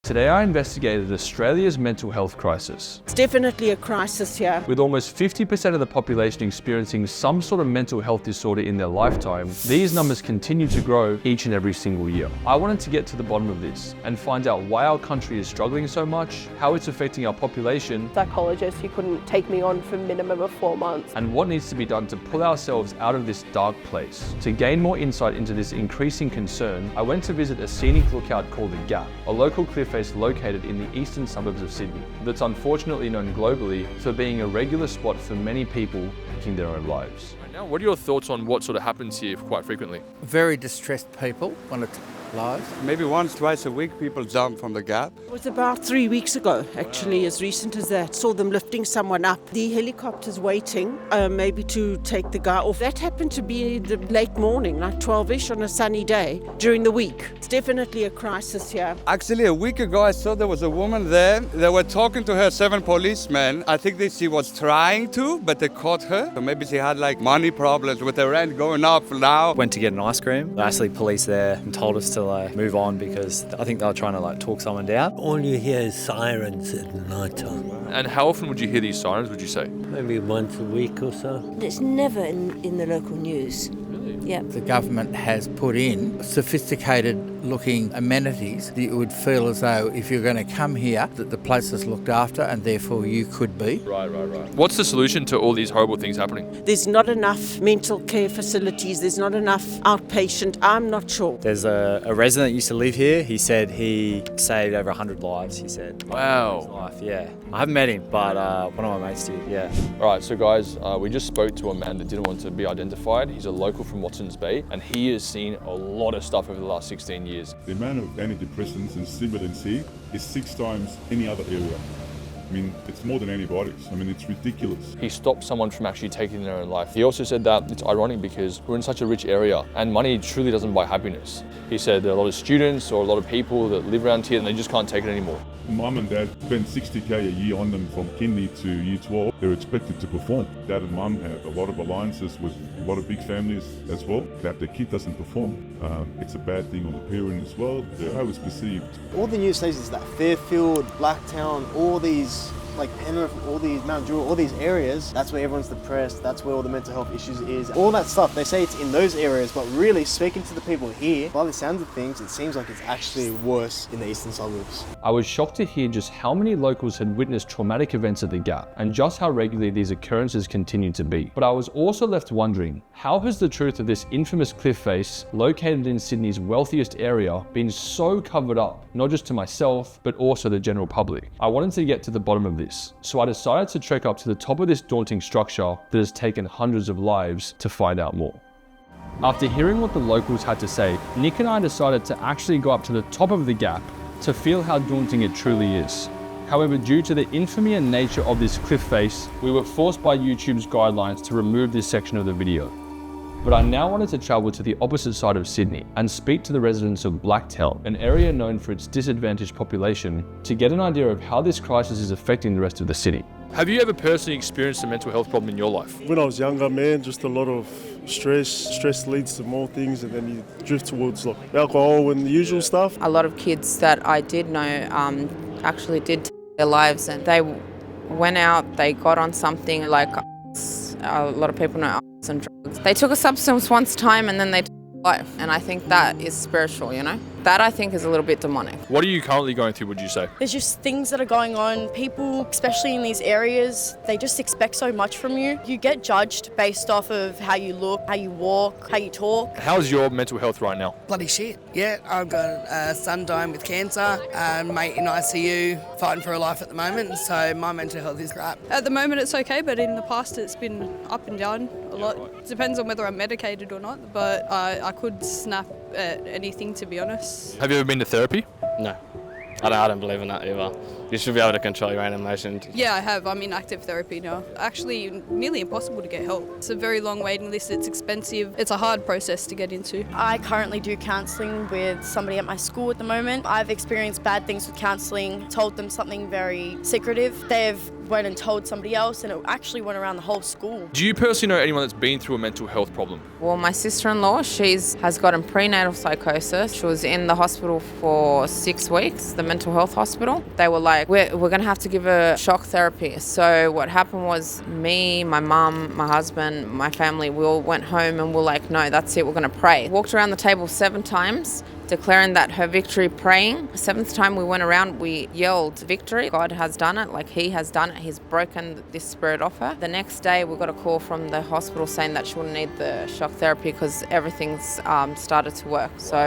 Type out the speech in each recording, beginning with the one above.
Today I investigated Australia's mental health crisis. It's definitely a crisis here. With almost 50% of the population experiencing some sort of mental health disorder in their lifetime, these numbers continue to grow each and every single year. I wanted to get to the bottom of this and find out why our country is struggling so much, how it's affecting our population, Psychologist who couldn't take me on for a minimum of 4 months. and what needs to be done to pull ourselves out of this dark place. To gain more insight into this increasing concern, I went to visit a scenic lookout called The Gap, a local cliff face located in the eastern suburbs of Sydney, that's unfortunately known globally for being a regular spot for many people taking their own lives. Now, what are your thoughts on what sort of happens here quite frequently? Very distressed people want to take lives. Maybe once, twice a week, people jump from the gap. It was about 3 weeks ago, actually, as recent as that. Saw them lifting someone up. The helicopter's waiting, maybe to take the guy off. That happened to be the late morning, like 12-ish on a sunny day during the week. It's definitely a crisis here. Actually, a week ago, I saw there was a woman there. They were talking to her, 7 policemen. I think she was trying to, but they caught her. So maybe she had like money problems with the rent going up now. Went to get an ice cream. Actually, police there and told us to move on because I think they were trying to talk someone down. All you hear is sirens at night time. And how often would you hear these sirens, would you say? Maybe once a week or so. It's never in the local news. Yeah. The government has put in sophisticated looking amenities that you would feel as though if you're going to come here that the place is looked after and therefore you could be. Right. What's the solution to all these horrible things happening? There's not enough mental care facilities. There's not enough outpatient. I'm not sure. There's a resident that used to live here. He said he saved over 100 lives, he said. Wow. His life, yeah. I haven't met him, but one of my mates did, yeah. All right, so guys, we just spoke to a man that didn't want to be identified. He's a local from Watsons Bay, and he has seen a lot of stuff over the last 16 years. The amount of antidepressants in Sibbert C is 6 times any other area. I mean, it's more than antibiotics. I mean, it's ridiculous. He stopped someone from actually taking their own life. He also said that it's ironic because we're in such a rich area and money truly doesn't buy happiness. He said there are a lot of students or a lot of people that live around here and they just can't take it anymore. Mum and Dad spend 60k a year on them from kindy to year 12. They're expected to perform. Dad and Mum have a lot of alliances with a lot of big families as well. That their kid doesn't perform, it's a bad thing on the parent as well. How it's perceived. All the news stations that Fairfield, Blacktown, all these like Penrith, all these Mount Druitt, all these areas, that's where everyone's depressed, that's where all the mental health issues is. All that stuff, they say it's in those areas, but really speaking to the people here, by the sounds of things, it seems like it's actually worse in the eastern suburbs. I was shocked to hear just how many locals had witnessed traumatic events at the Gap and just how regularly these occurrences continue to be. But I was also left wondering, how has the truth of this infamous cliff face, located in Sydney's wealthiest area, been so covered up, not just to myself, but also the general public? I wanted to get to the bottom of this, so I decided to trek up to the top of this daunting structure that has taken hundreds of lives to find out more. After hearing what the locals had to say, Nick and I decided to actually go up to the top of the Gap to feel how daunting it truly is. However, due to the infamy and nature of this cliff face, we were forced by YouTube's guidelines to remove this section of the video. But I now wanted to travel to the opposite side of Sydney and speak to the residents of Blacktown, an area known for its disadvantaged population, to get an idea of how this crisis is affecting the rest of the city. Have you ever personally experienced a mental health problem in your life? When I was younger, man, just a lot of stress. Stress leads to more things and then you drift towards like alcohol and the usual stuff. A lot of kids that I did know actually did take their lives, and they went out, they got on something like a lot of people know and drugs. They took a substance once time and then they took life, and I think that is spiritual, you know? That I think is a little bit demonic. What are you currently going through, would you say? There's just things that are going on. People, especially in these areas, they just expect so much from you. You get judged based off of how you look, how you walk, how you talk. How's your mental health right now? Bloody shit. Yeah, I've got a son dying with cancer, mate in ICU, fighting for a life at the moment, so my mental health is crap. At the moment it's okay, but in the past it's been up and down a lot. It depends on whether I'm medicated or not, but I could snap at anything, to be honest. Have you ever been to therapy? No, I don't believe in that either. You should be able to control your own emotions. Yeah, I have. I'm in active therapy now. Actually, nearly impossible to get help. It's a very long waiting list. It's expensive. It's a hard process to get into. I currently do counselling with somebody at my school at the moment. I've experienced bad things with counselling, told them something very secretive. They've went and told somebody else, and it actually went around the whole school. Do you personally know anyone that's been through a mental health problem? Well, my sister-in-law, has gotten prenatal psychosis. She was in the hospital for 6 weeks, the mental health hospital. They were like, we're going to have to give her shock therapy. So what happened was me, my mum, my husband, my family, we all went home and we're like, no, that's it, we're going to pray. Walked around the table 7 times, declaring that her victory, praying. 7th time we went around, we yelled victory. God has done it, like he has done it. He's broken this spirit off her. The next day we got a call from the hospital saying that she wouldn't need the shock therapy because everything's started to work. So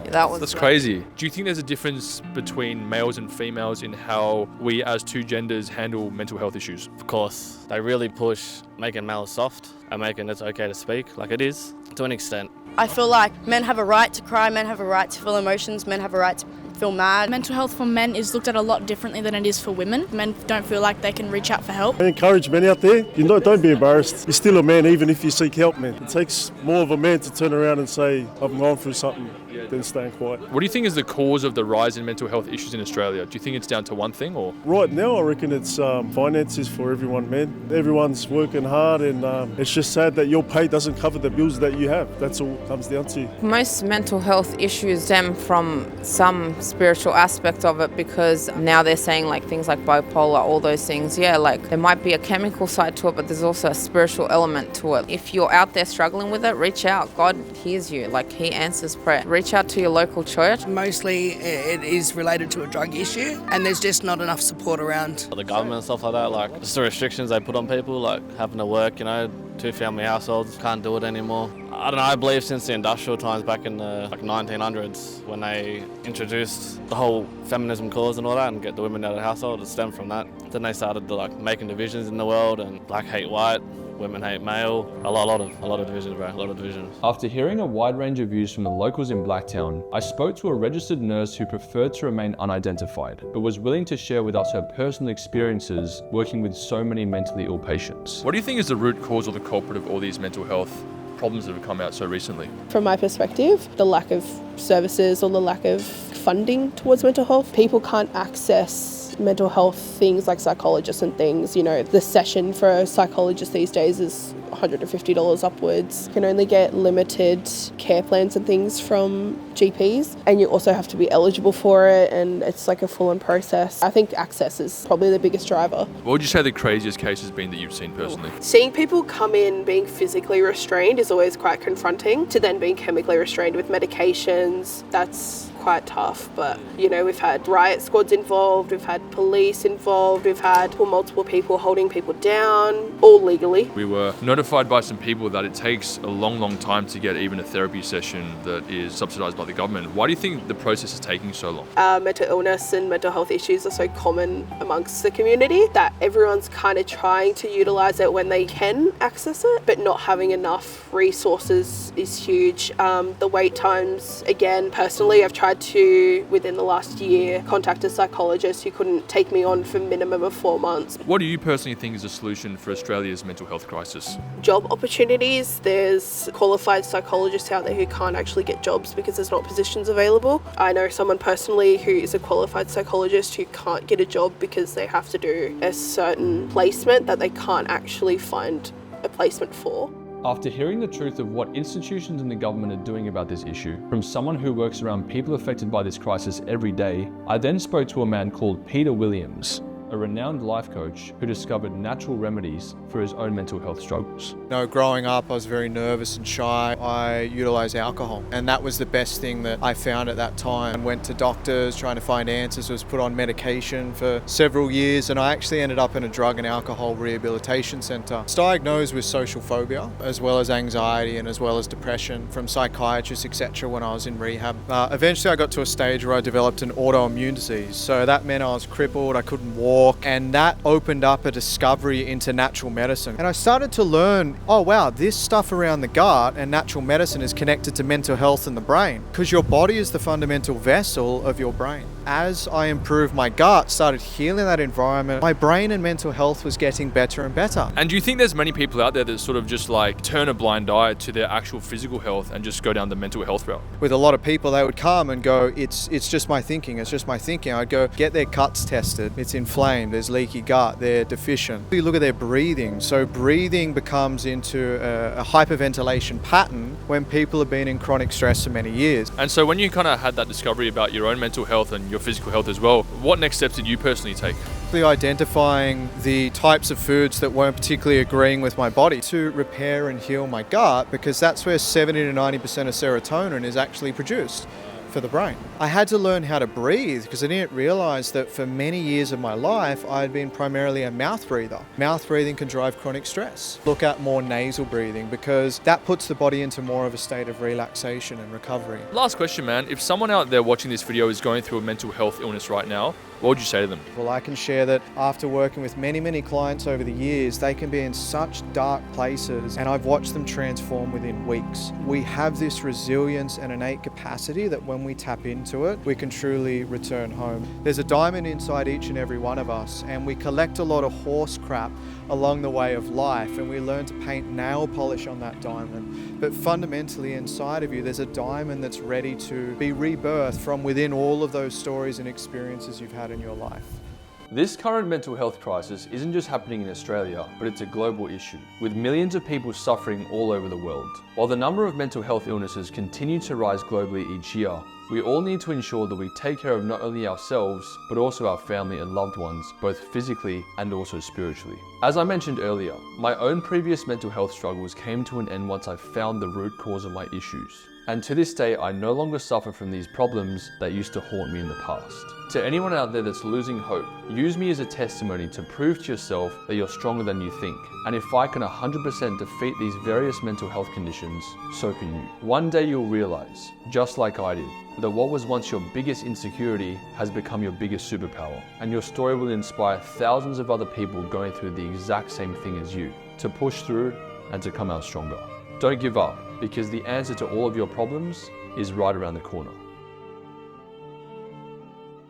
that's crazy. Do you think there's a difference between males and females in how we as two genders handle mental health issues? Of course, they really push making males soft and making it okay to speak, like it is, to an extent. I feel like men have a right to cry, men have a right to feel emotions, men have a right to feel mad. Mental health for men is looked at a lot differently than it is for women. Men don't feel like they can reach out for help. I encourage men out there, don't be embarrassed. You're still a man even if you seek help, man. It takes more of a man to turn around and say, I've gone through something, than staying quiet. What do you think is the cause of the rise in mental health issues in Australia? Do you think it's down to one thing or? Right now I reckon it's finances for everyone, man. Everyone's working hard and it's just sad that your pay doesn't cover the bills that you have. That's all it comes down to. Most mental health issues stem from some spiritual aspect of it because now they're saying like things like bipolar, all those things. Yeah, like there might be a chemical side to it, but there's also a spiritual element to it. If you're out there struggling with it, reach out. God hears you, like he answers prayer. Reach out to your local church. Mostly it is related to a drug issue and there's just not enough support around. The government and stuff like that, like just the restrictions they put on people, like having to work, 2-family households, can't do it anymore. I don't know, I believe since the industrial times back in the 1900s when they introduced the whole feminism cause and all that and get the women out of the household, it stemmed from that. Then they started making divisions in the world and black hate white, women hate male, a lot of divisions, bro, a lot of divisions. After hearing a wide range of views from the locals in Blacktown, I spoke to a registered nurse who preferred to remain unidentified, but was willing to share with us her personal experiences working with so many mentally ill patients. What do you think is the root cause or the culprit of all these mental health problems that have come out so recently? From my perspective, the lack of services or the lack of funding towards mental health. People can't access mental health things like psychologists and things. The session for a psychologist these days is $150 upwards. You can only get limited care plans and things from GPs, and you also have to be eligible for it, and it's like a full-on process. I think access is probably the biggest driver. What would you say the craziest case has been that you've seen personally? Seeing people come in being physically restrained is always quite confronting, to then being chemically restrained with medications, that's quite tough. But we've had riot squads involved, we've had police involved, we've had multiple people holding people down, all legally. We were notified by some people that it takes a long time to get even a therapy session that is subsidised by the government. Why do you think the process is taking so long? Mental illness and mental health issues are so common amongst the community that everyone's kind of trying to utilise it when they can access it, but not having enough resources is huge. The wait times, again, personally, I've tried to, within the last year, contact a psychologist who couldn't take me on for a minimum of 4 months. What do you personally think is a solution for Australia's mental health crisis? Job opportunities. There's qualified psychologists out there who can't actually get jobs because there's not positions available. I know someone personally who is a qualified psychologist who can't get a job because they have to do a certain placement that they can't actually find a placement for. After hearing the truth of what institutions and the government are doing about this issue, from someone who works around people affected by this crisis every day, I then spoke to a man called Peter Williams, a renowned life coach who discovered natural remedies for his own mental health struggles. Growing up, I was very nervous and shy. I utilised alcohol, and that was the best thing that I found at that time. I went to doctors trying to find answers, was put on medication for several years, and I actually ended up in a drug and alcohol rehabilitation centre. I was diagnosed with social phobia, as well as anxiety and as well as depression from psychiatrists, etc. when I was in rehab. Eventually I got to a stage where I developed an autoimmune disease, so that meant I was crippled, I couldn't walk, and that opened up a discovery into natural medicine. And I started to learn, oh wow, this stuff around the gut and natural medicine is connected to mental health and the brain, because your body is the fundamental vessel of your brain. As I improved my gut, started healing that environment, my brain and mental health was getting better and better. And do you think there's many people out there that sort of just like turn a blind eye to their actual physical health and just go down the mental health route? With a lot of people, they would come and go, it's just my thinking, it's just my thinking. I'd go get their guts tested. It's inflamed, there's leaky gut, they're deficient. You look at their breathing. So breathing becomes into a hyperventilation pattern when people have been in chronic stress for many years. And so when you kind of had that discovery about your own mental health and your physical health as well, what next steps did you personally take? Identifying the types of foods that weren't particularly agreeing with my body to repair and heal my gut, because that's where 70 to 90% of serotonin is actually produced for the brain. I had to learn how to breathe because I didn't realize that for many years of my life I had been primarily a mouth breather. Mouth breathing can drive chronic stress. Look at more nasal breathing because that puts the body into more of a state of relaxation and recovery. Last question, man. If someone out there watching this video is going through a mental health illness right now, what would you say to them? Well, I can share that after working with many clients over the years, they can be in such dark places and I've watched them transform within weeks. We have this resilience and innate capacity that when we tap into it, we can truly return home. There's a diamond inside each and every one of us, and we collect a lot of horse crap along the way of life, and we learn to paint nail polish on that diamond. But fundamentally inside of you, there's a diamond that's ready to be rebirthed from within all of those stories and experiences you've had in your life. This current mental health crisis isn't just happening in Australia, but it's a global issue, with millions of people suffering all over the world. While the number of mental health illnesses continue to rise globally each year, we all need to ensure that we take care of not only ourselves, but also our family and loved ones, both physically and also spiritually. As I mentioned earlier, my own previous mental health struggles came to an end once I found the root cause of my issues. And to this day, I no longer suffer from these problems that used to haunt me in the past. To anyone out there that's losing hope, use me as a testimony to prove to yourself that you're stronger than you think. And if I can 100% defeat these various mental health conditions, so can you. One day you'll realize, just like I did, that what was once your biggest insecurity has become your biggest superpower. And your story will inspire thousands of other people going through the exact same thing as you, to push through and to come out stronger. Don't give up, because the answer to all of your problems is right around the corner.